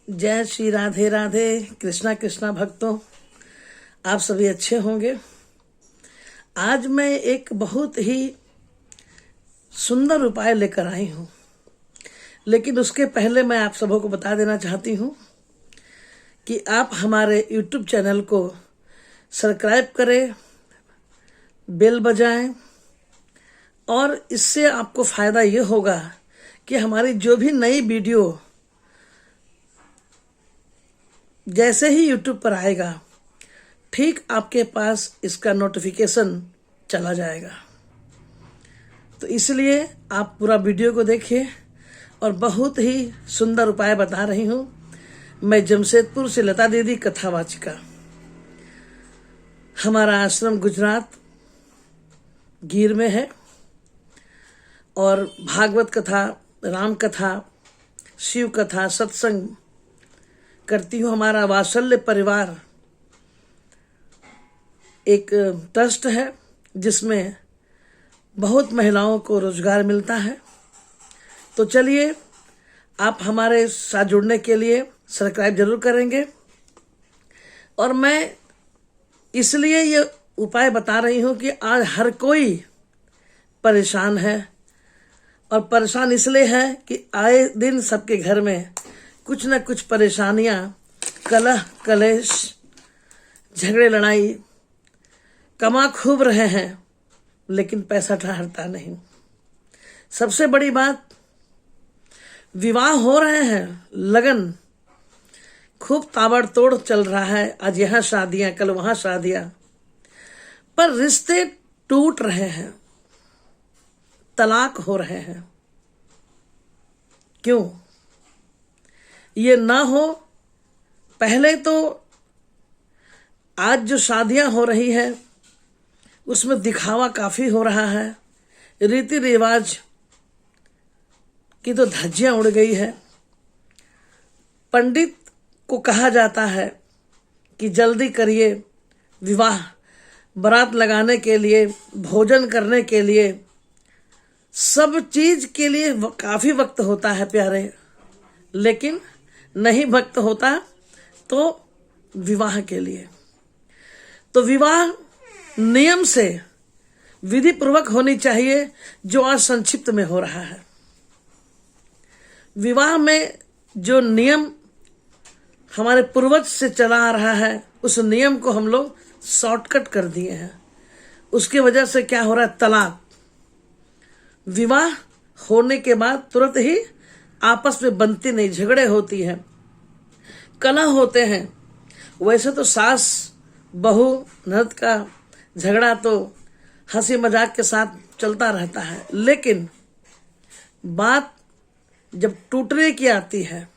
जय श्री राधे राधे। कृष्णा कृष्णा भक्तों, आप सभी अच्छे होंगे। आज मैं एक बहुत ही सुंदर उपाय लेकर आई हूँ, लेकिन उसके पहले मैं आप सबों को बता देना चाहती हूँ कि आप हमारे YouTube चैनल को सब्सक्राइब करें, बेल बजाएं, और इससे आपको फ़ायदा ये होगा कि हमारी जो भी नई वीडियो जैसे ही YouTube पर आएगा, ठीक आपके पास इसका नोटिफिकेशन चला जाएगा। तो इसलिए आप पूरा वीडियो को देखिए, और बहुत ही सुंदर उपाय बता रही हूँ। मैं जमशेदपुर से लता दीदी कथावाचिका। हमारा आश्रम गुजरात गिर में है, और भागवत कथा, राम कथा, शिव कथा, सत्संग करती हूँ। हमारा वात्सल्य परिवार एक ट्रस्ट है जिसमें बहुत महिलाओं को रोजगार मिलता है। तो चलिए, आप हमारे साथ जुड़ने के लिए सब्सक्राइब जरूर करेंगे। और मैं इसलिए ये उपाय बता रही हूँ कि आज हर कोई परेशान है, और परेशान इसलिए है कि आए दिन सबके घर में कुछ न कुछ परेशानियां, कलह कलेश, झगड़े लड़ाई, कमा खूब रहे हैं लेकिन पैसा ठहरता नहीं। सबसे बड़ी बात, विवाह हो रहे हैं, लगन खूब ताबड़तोड़ चल रहा है। आज यहाँ शादियां, कल वहां शादियां, पर रिश्ते टूट रहे हैं, तलाक हो रहे हैं। क्यों ये ना हो? पहले तो आज जो शादियां हो रही है उसमें दिखावा काफी हो रहा है, रीति रिवाज की तो धज्जियां उड़ गई है। पंडित को कहा जाता है कि जल्दी करिए विवाह, बारात लगाने के लिए, भोजन करने के लिए, सब चीज के लिए काफी वक्त होता है प्यारे, लेकिन नहीं वक्त होता तो विवाह के लिए। तो विवाह नियम से, विधि पूर्वक होनी चाहिए, जो आज संक्षिप्त में हो रहा है। विवाह में जो नियम हमारे पूर्वज से चला आ रहा है, उस नियम को हम लोग शॉर्टकट कर दिए हैं। उसकी वजह से क्या हो रहा है? तलाक। विवाह होने के बाद तुरंत ही आपस में बनती नहीं, झगड़े होती हैं, कलह होते हैं। वैसे तो सास बहू ननद का झगड़ा तो हंसी मजाक के साथ चलता रहता है, लेकिन बात जब टूटने की आती है,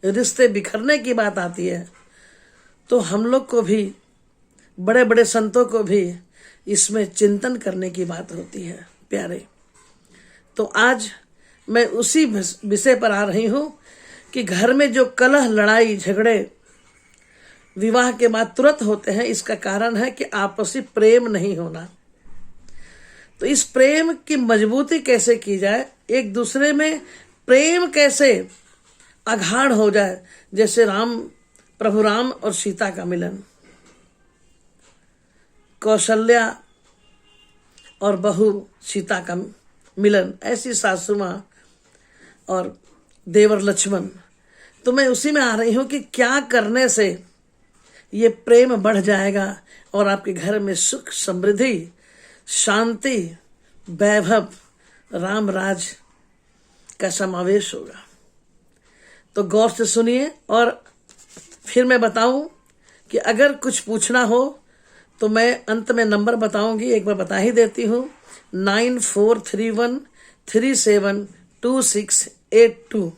रिश्ते बिखरने की बात आती है, तो हम लोग को भी, बड़े बड़े संतों को भी इसमें चिंतन करने की बात होती है प्यारे। तो आज मैं उसी विषय पर आ रही हूँ कि घर में जो कलह, लड़ाई, झगड़े विवाह के बाद तुरंत होते हैं, इसका कारण है कि आपसी प्रेम नहीं होना। तो इस प्रेम की मजबूती कैसे की जाए, एक दूसरे में प्रेम कैसे अगाढ़ हो जाए, जैसे प्रभु राम और सीता का मिलन, कौशल्या और बहू सीता का मिलन, ऐसी सासू माँ और देवर लक्ष्मण। तो मैं उसी में आ रही हूँ कि क्या करने से ये प्रेम बढ़ जाएगा और आपके घर में सुख, समृद्धि, शांति, वैभव, राम राज का समावेश होगा। तो गौर से सुनिए, और फिर मैं बताऊं कि अगर कुछ पूछना हो तो मैं अंत में नंबर बताऊंगी, एक बार बता ही देती हूँ। 9431372682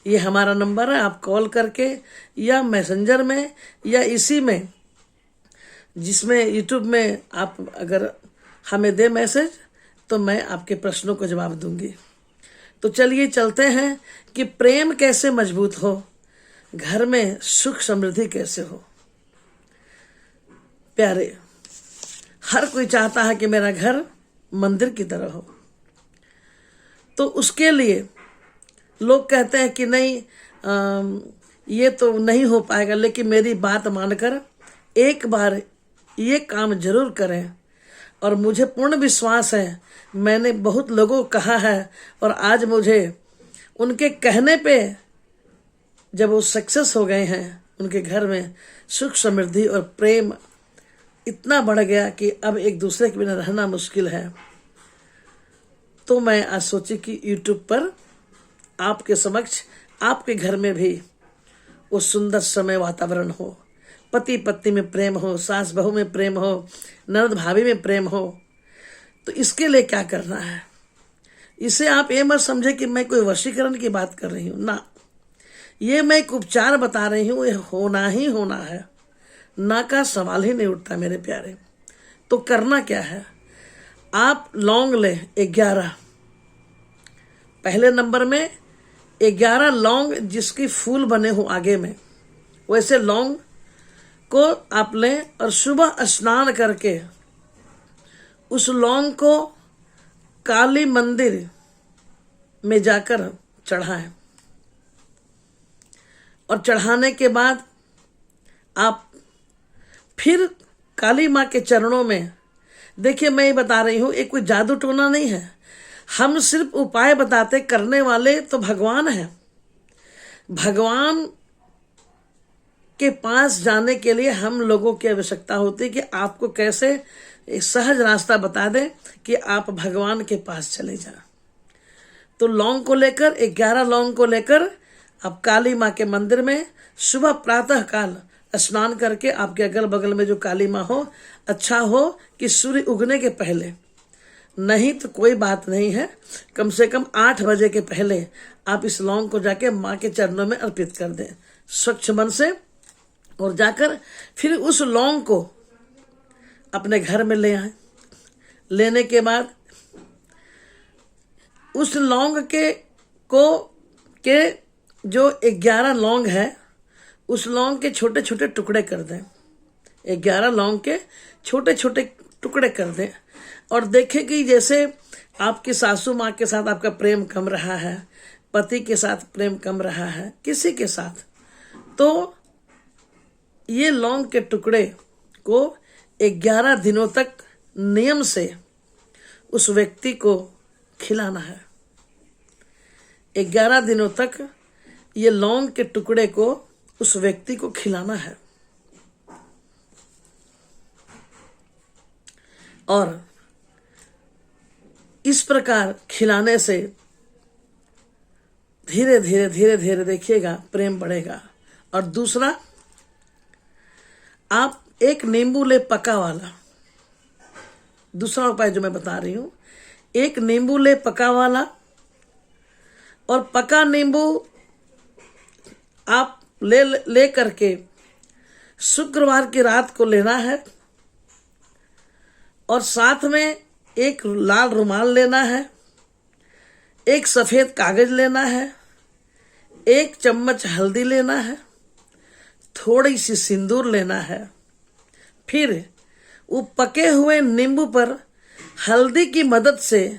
ये हमारा नंबर है। आप कॉल करके या मैसेंजर में या इसी में, जिसमें यूट्यूब में आप अगर हमें दे मैसेज, तो मैं आपके प्रश्नों को जवाब दूंगी। तो चलिए चलते हैं कि प्रेम कैसे मजबूत हो, घर में सुख समृद्धि कैसे हो। प्यारे, हर कोई चाहता है कि मेरा घर मंदिर की तरह हो। तो उसके लिए लोग कहते हैं कि नहीं, ये तो नहीं हो पाएगा, लेकिन मेरी बात मानकर एक बार ये काम जरूर करें। और मुझे पूर्ण विश्वास है, मैंने बहुत लोगों को कहा है और आज मुझे उनके कहने पे जब वो सक्सेस हो गए हैं, उनके घर में सुख समृद्धि और प्रेम इतना बढ़ गया कि अब एक दूसरे के बिना रहना मुश्किल है। तो मैं आज सोची कि यूट्यूब पर आपके समक्ष, आपके घर में भी वो सुंदर समय वातावरण हो, पति पत्नी में प्रेम हो, सास बहू में प्रेम हो, ननद भाभी में प्रेम हो। तो इसके लिए क्या करना है, इसे आप ये मत समझे कि मैं कोई वशीकरण की बात कर रही हूँ ना, ये मैं एक उपचार बता रही हूँ। ये होना ही होना है, ना का सवाल ही नहीं उठता मेरे प्यारे। तो करना क्या है, आप लौंग ले 11, पहले नंबर में 11 लौंग जिसकी फूल बने हो आगे में, वैसे लौंग को आप लें और सुबह स्नान करके उस लौंग को काली मंदिर में जाकर चढ़ाएं। और चढ़ाने के बाद आप फिर काली माँ के चरणों में, देखिए मैं ये बता रही हूँ, एक कोई जादू टोना नहीं है, हम सिर्फ उपाय बताते, करने वाले तो भगवान है। भगवान के पास जाने के लिए हम लोगों की आवश्यकता होती है कि आपको कैसे एक सहज रास्ता बता दें कि आप भगवान के पास चले जाएं। तो लौंग को लेकर 11 लौंग को लेकर आप काली माँ के मंदिर में सुबह प्रातः काल स्नान करके, आपके अगल बगल में जो काली माँ हो, अच्छा हो कि सूर्य उगने के पहले, नहीं तो कोई बात नहीं है, कम से कम 8 बजे के पहले आप इस लौंग को जाके माँ के चरणों में अर्पित कर दें स्वच्छ मन से। और जाकर फिर उस लौंग को अपने घर में ले आए। लेने के बाद उस लौंग के जो 11 लौंग है, उस लौंग के छोटे छोटे टुकड़े कर दें। 11 लौंग के छोटे छोटे टुकड़े कर दें और देखें कि जैसे आपकी सासू माँ के साथ आपका प्रेम कम रहा है, पति के साथ प्रेम कम रहा है, किसी के साथ, तो ये लौंग के टुकड़े को 11 दिनों तक नियम से उस व्यक्ति को खिलाना है। 11 दिनों तक ये लौंग के टुकड़े को उस व्यक्ति को खिलाना है। और इस प्रकार खिलाने से धीरे धीरे धीरे धीरे देखिएगा प्रेम बढ़ेगा। और दूसरा, आप एक नींबू ले पका वाला, दूसरा उपाय जो मैं बता रही हूं, एक नींबू ले पका वाला। और पका नींबू आप ले करके शुक्रवार की रात को लेना है। और साथ में एक लाल रुमाल लेना है, एक सफेद कागज लेना है, 1 चम्मच हल्दी लेना है, थोड़ी सी सिंदूर लेना है। फिर वो पके हुए नींबू पर हल्दी की मदद से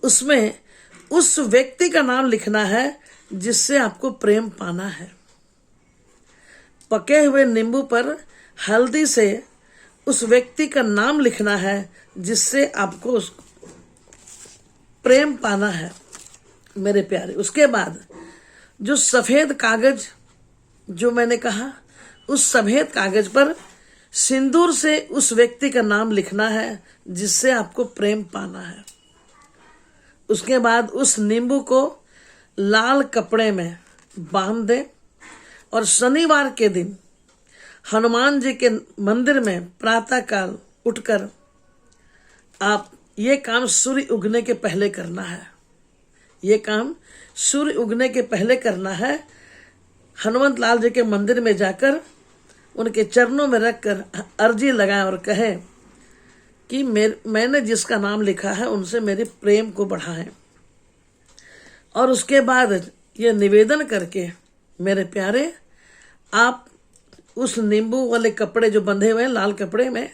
उसमें उस व्यक्ति का नाम लिखना है जिससे आपको प्रेम पाना है। पके हुए नींबू पर हल्दी से उस व्यक्ति का नाम लिखना है जिससे आपको प्रेम पाना है मेरे प्यारे। उसके बाद जो सफेद कागज जो मैंने कहा, उस सफेद कागज पर सिंदूर से उस व्यक्ति का नाम लिखना है जिससे आपको प्रेम पाना है। उसके बाद उस नींबू को लाल कपड़े में बांध दें और शनिवार के दिन हनुमान जी के मंदिर में प्रातः काल उठकर आप ये काम सूर्य उगने के पहले करना है। ये काम सूर्य उगने के पहले करना है। हनुमत लाल जी के मंदिर में जाकर उनके चरणों में रखकर अर्जी लगाएं और कहें कि मैंने जिसका नाम लिखा है उनसे मेरे प्रेम को बढ़ाएं। और उसके बाद ये निवेदन करके मेरे प्यारे, आप उस नींबू वाले कपड़े जो बंधे हुए हैं लाल कपड़े में,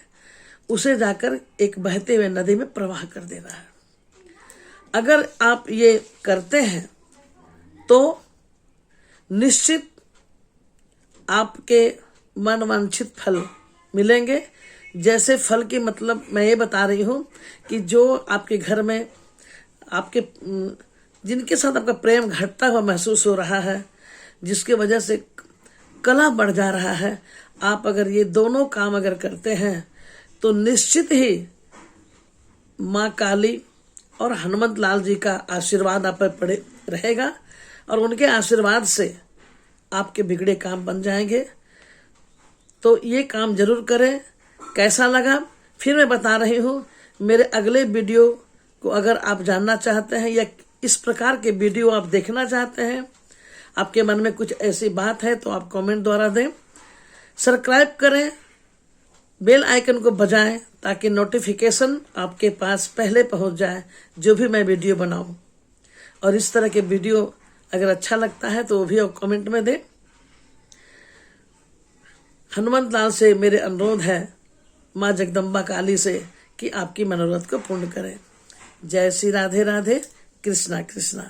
उसे जाकर एक बहते हुए नदी में प्रवाह कर देना है। अगर आप ये करते हैं तो निश्चित आपके मन वांछित फल मिलेंगे। जैसे फल की मतलब मैं ये बता रही हूँ कि जो आपके घर में आपके जिनके साथ आपका प्रेम घटता हुआ महसूस हो रहा है, जिसके वजह से कलह बढ़ जा रहा है, आप अगर ये दोनों काम अगर करते हैं तो निश्चित ही माँ काली और हनुमत लाल जी का आशीर्वाद आप पर पड़े रहेगा और उनके आशीर्वाद से आपके बिगड़े काम बन जाएंगे। तो ये काम जरूर करें। कैसा लगा फिर मैं बता रही हूँ, मेरे अगले वीडियो को अगर आप जानना चाहते हैं या इस प्रकार के वीडियो आप देखना चाहते हैं, आपके मन में कुछ ऐसी बात है तो आप कमेंट द्वारा दें। सब्सक्राइब करें, बेल आइकन को बजाएं ताकि नोटिफिकेशन आपके पास पहले पहुंच जाए जो भी मैं वीडियो बनाऊं। और इस तरह के वीडियो अगर अच्छा लगता है तो वो भी आप कमेंट में दें। हनुमत लाल से मेरे अनुरोध है, माँ जगदम्बा काली से, कि आपकी मनोरथ को पूर्ण करें। जय श्री राधे राधे, कृष्णा कृष्णा।